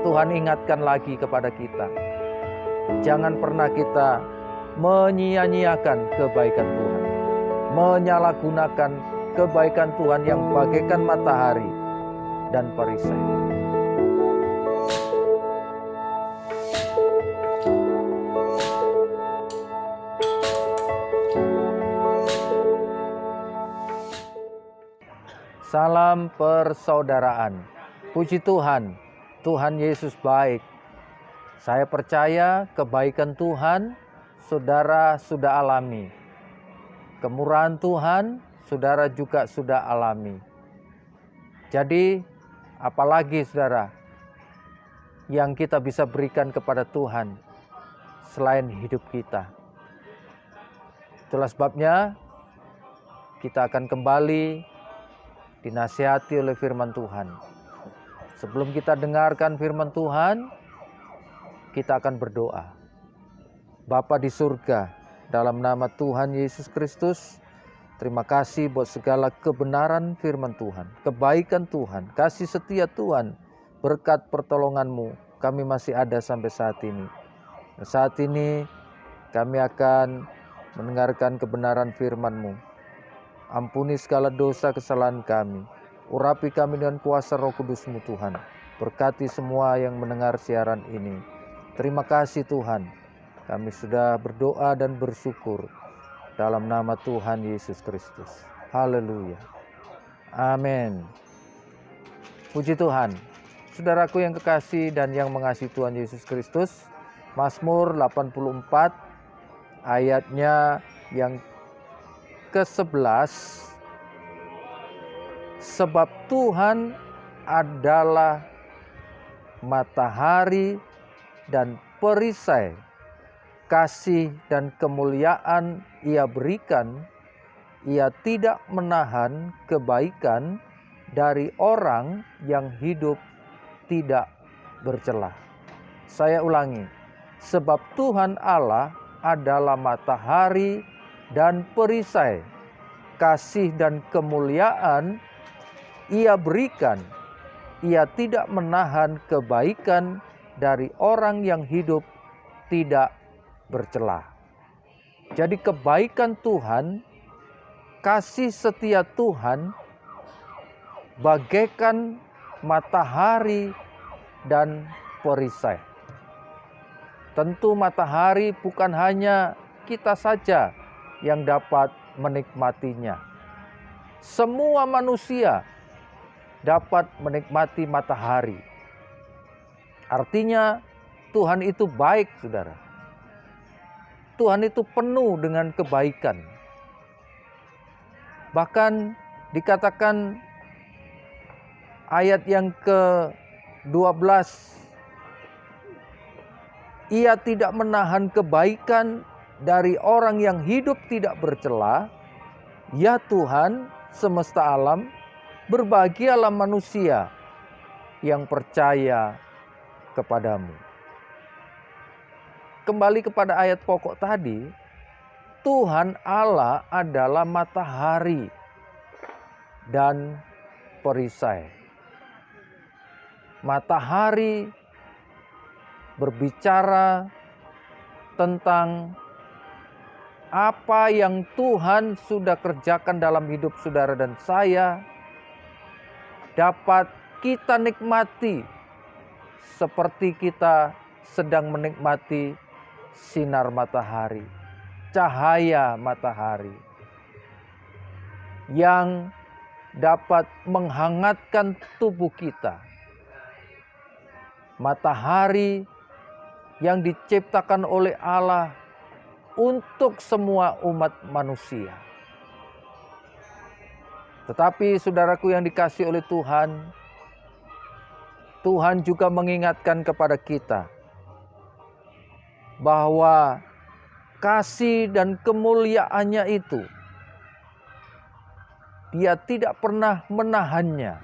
Tuhan ingatkan lagi kepada kita, jangan pernah kita menyia-nyiakan kebaikan Tuhan, menyalahgunakan kebaikan Tuhan yang bagaikan matahari dan perisai. Salam persaudaraan. Puji Tuhan, Tuhan Yesus baik. Saya percaya kebaikan Tuhan saudara sudah alami. Kemurahan Tuhan saudara juga sudah alami. Jadi apalagi saudara yang kita bisa berikan kepada Tuhan selain hidup kita. Itulah sebabnya kita akan kembali dinasihati oleh firman Tuhan. Sebelum kita dengarkan firman Tuhan, kita akan berdoa. Bapa di surga, dalam nama Tuhan Yesus Kristus, terima kasih buat segala kebenaran firman Tuhan, kebaikan Tuhan, kasih setia Tuhan, berkat pertolongan-Mu, kami masih ada sampai saat ini. Saat ini kami akan mendengarkan kebenaran firman-Mu. Ampuni segala dosa kesalahan kami. Urapi kami dengan kuasa Roh Kudus-Mu Tuhan. Berkati semua yang mendengar siaran ini. Terima kasih Tuhan. Kami sudah berdoa dan bersyukur dalam nama Tuhan Yesus Kristus. Haleluya. Amin. Puji Tuhan. Saudaraku yang kekasih dan yang mengasihi Tuhan Yesus Kristus, Mazmur 84 ayatnya yang ke-11, sebab Tuhan adalah matahari dan perisai, kasih dan kemuliaan Ia berikan, Ia tidak menahan kebaikan dari orang yang hidup tidak bercelah. Saya ulangi, sebab Tuhan Allah adalah matahari dan perisai, kasih dan kemuliaan Ia berikan, Ia tidak menahan kebaikan dari orang yang hidup tidak bercelah. Jadi kebaikan Tuhan, kasih setia Tuhan bagaikan matahari dan perisai. Tentu matahari bukan hanya kita saja yang dapat menikmatinya. Semua manusia dapat menikmati matahari. Artinya Tuhan itu baik, saudara. Tuhan itu penuh dengan kebaikan. Bahkan dikatakan ayat yang ke-12, Ia tidak menahan kebaikan dari orang yang hidup tidak bercela. Ya Tuhan semesta alam, berbahagialah manusia yang percaya kepadamu. Kembali kepada ayat pokok tadi, Tuhan Allah adalah matahari dan perisai. Matahari berbicara tentang apa yang Tuhan sudah kerjakan dalam hidup saudara dan saya, dapat kita nikmati seperti kita sedang menikmati sinar matahari, cahaya matahari yang dapat menghangatkan tubuh kita. Matahari yang diciptakan oleh Allah untuk semua umat manusia. Tetapi saudaraku yang dikasihi oleh Tuhan, Tuhan juga mengingatkan kepada kita bahwa kasih dan kemuliaannya itu Dia tidak pernah menahannya.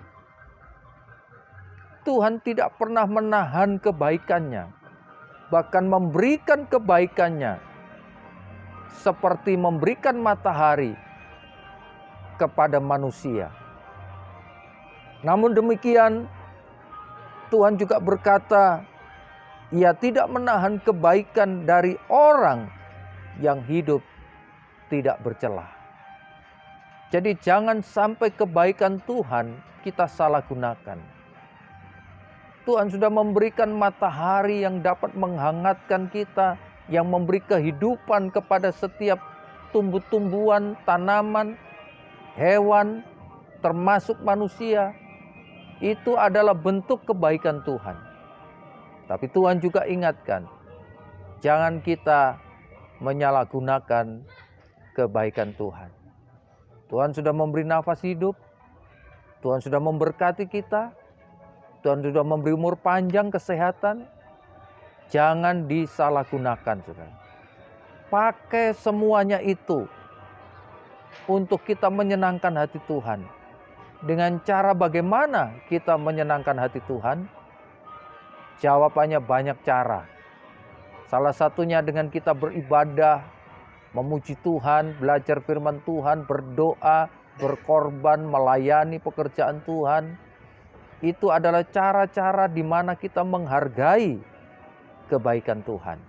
Tuhan tidak pernah menahan kebaikannya, bahkan memberikan kebaikannya seperti memberikan matahari kepada manusia. Namun demikian, Tuhan juga berkata, Ia tidak menahan kebaikan dari orang yang hidup tidak bercela. Jadi jangan sampai kebaikan Tuhan kita salah gunakan. Tuhan sudah memberikan matahari yang dapat menghangatkan kita, yang memberi kehidupan kepada setiap tumbuh-tumbuhan, tanaman, hewan, termasuk manusia. Itu adalah bentuk kebaikan Tuhan. Tapi Tuhan juga ingatkan, jangan kita menyalahgunakan kebaikan Tuhan. Tuhan sudah memberi nafas hidup, Tuhan sudah memberkati kita, Tuhan sudah memberi umur panjang, kesehatan. Jangan disalahgunakan, saudara. Pakai semuanya itu untuk kita menyenangkan hati Tuhan. Dengan cara bagaimana kita menyenangkan hati Tuhan? Jawabannya banyak cara. Salah satunya dengan kita beribadah, memuji Tuhan, belajar firman Tuhan, berdoa, berkorban, melayani pekerjaan Tuhan. Itu adalah cara-cara di mana kita menghargai kebaikan Tuhan.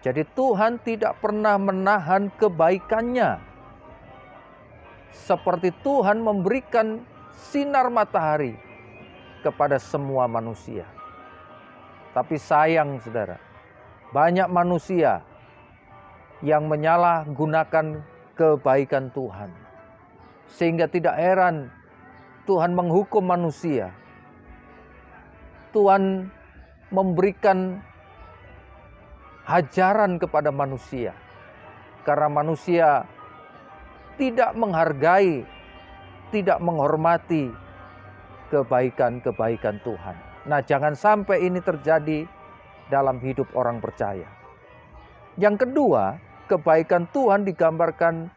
Jadi Tuhan tidak pernah menahan kebaikannya. Seperti Tuhan memberikan sinar matahari kepada semua manusia. Tapi sayang, saudara, banyak manusia yang menyalahgunakan kebaikan Tuhan. Sehingga tidak heran Tuhan menghukum manusia. Tuhan memberikan hajaran kepada manusia. Karena manusia tidak menghargai, tidak menghormati kebaikan-kebaikan Tuhan. Nah, jangan sampai ini terjadi dalam hidup orang percaya. Yang kedua, kebaikan Tuhan digambarkan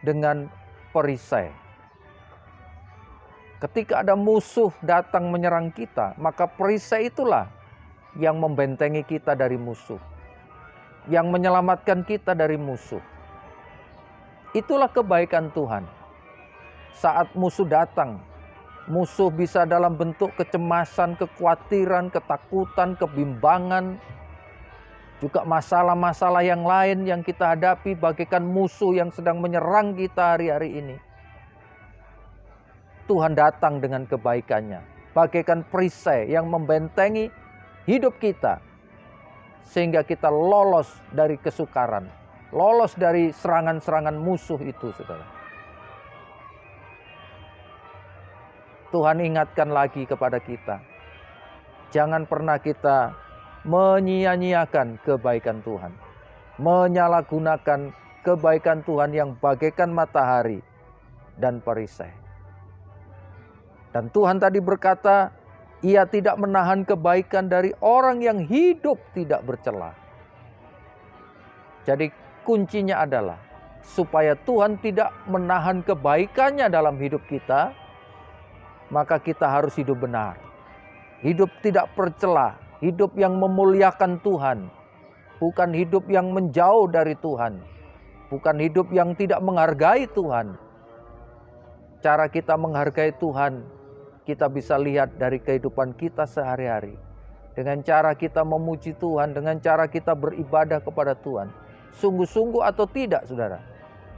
dengan perisai. Ketika ada musuh datang menyerang kita, maka perisai itulah yang membentengi kita dari musuh, yang menyelamatkan kita dari musuh. Itulah kebaikan Tuhan. Saat musuh datang, musuh bisa dalam bentuk kecemasan, kekhawatiran, ketakutan, kebimbangan, juga masalah-masalah yang lain yang kita hadapi bagaikan musuh yang sedang menyerang kita hari-hari ini. Tuhan datang dengan kebaikannya, bagaikan perisai yang membentengi hidup kita, sehingga kita lolos dari kesukaran, lolos dari serangan-serangan musuh itu, saudara. Tuhan ingatkan lagi kepada kita, jangan pernah kita menyia-nyiakan kebaikan Tuhan, menyalahgunakan kebaikan Tuhan yang bagaikan matahari dan perisai. Dan Tuhan tadi berkata, Ia tidak menahan kebaikan dari orang yang hidup tidak bercela. Jadi kuncinya adalah supaya Tuhan tidak menahan kebaikannya dalam hidup kita, maka kita harus hidup benar. Hidup tidak bercela, hidup yang memuliakan Tuhan. Bukan hidup yang menjauh dari Tuhan. Bukan hidup yang tidak menghargai Tuhan. Cara kita menghargai Tuhan, kita bisa lihat dari kehidupan kita sehari-hari. Dengan cara kita memuji Tuhan, dengan cara kita beribadah kepada Tuhan. Sungguh-sungguh atau tidak, saudara,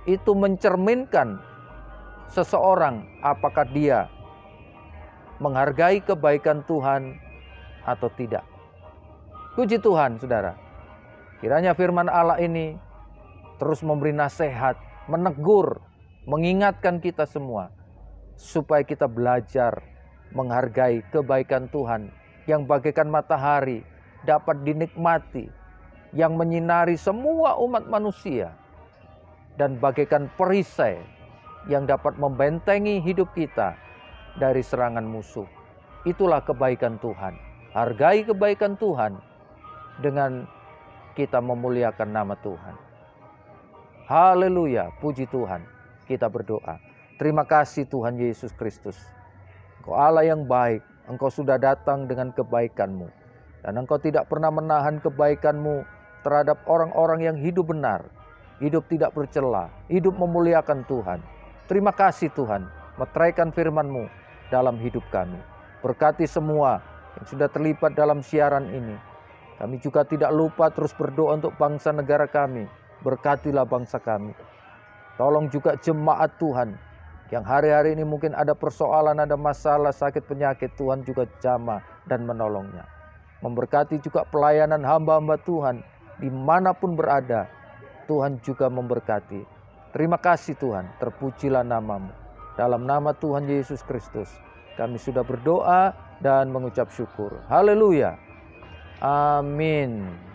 itu mencerminkan seseorang apakah dia menghargai kebaikan Tuhan atau tidak. Puji Tuhan, saudara. Kiranya firman Allah ini terus memberi nasihat, menegur, mengingatkan kita semua, supaya kita belajar menghargai kebaikan Tuhan yang bagaikan matahari dapat dinikmati, yang menyinari semua umat manusia, dan bagaikan perisai yang dapat membentengi hidup kita dari serangan musuh. Itulah kebaikan Tuhan. Hargai kebaikan Tuhan dengan kita memuliakan nama Tuhan. Haleluya, puji Tuhan. Kita berdoa. Terima kasih Tuhan Yesus Kristus. Engkau Allah yang baik. Engkau sudah datang dengan kebaikan-Mu. Dan Engkau tidak pernah menahan kebaikan-Mu terhadap orang-orang yang hidup benar. Hidup tidak bercela. Hidup memuliakan Tuhan. Terima kasih Tuhan. Meteraikan firman-Mu dalam hidup kami. Berkati semua yang sudah terlibat dalam siaran ini. Kami juga tidak lupa terus berdoa untuk bangsa negara kami. Berkatilah bangsa kami. Tolong juga jemaat Tuhan yang hari-hari ini mungkin ada persoalan, ada masalah, sakit, penyakit. Tuhan juga jamah dan menolongnya. Memberkati juga pelayanan hamba-hamba Tuhan dimanapun berada. Tuhan juga memberkati. Terima kasih Tuhan, terpujilah nama-Mu. Dalam nama Tuhan Yesus Kristus, kami sudah berdoa dan mengucap syukur. Haleluya. Amin.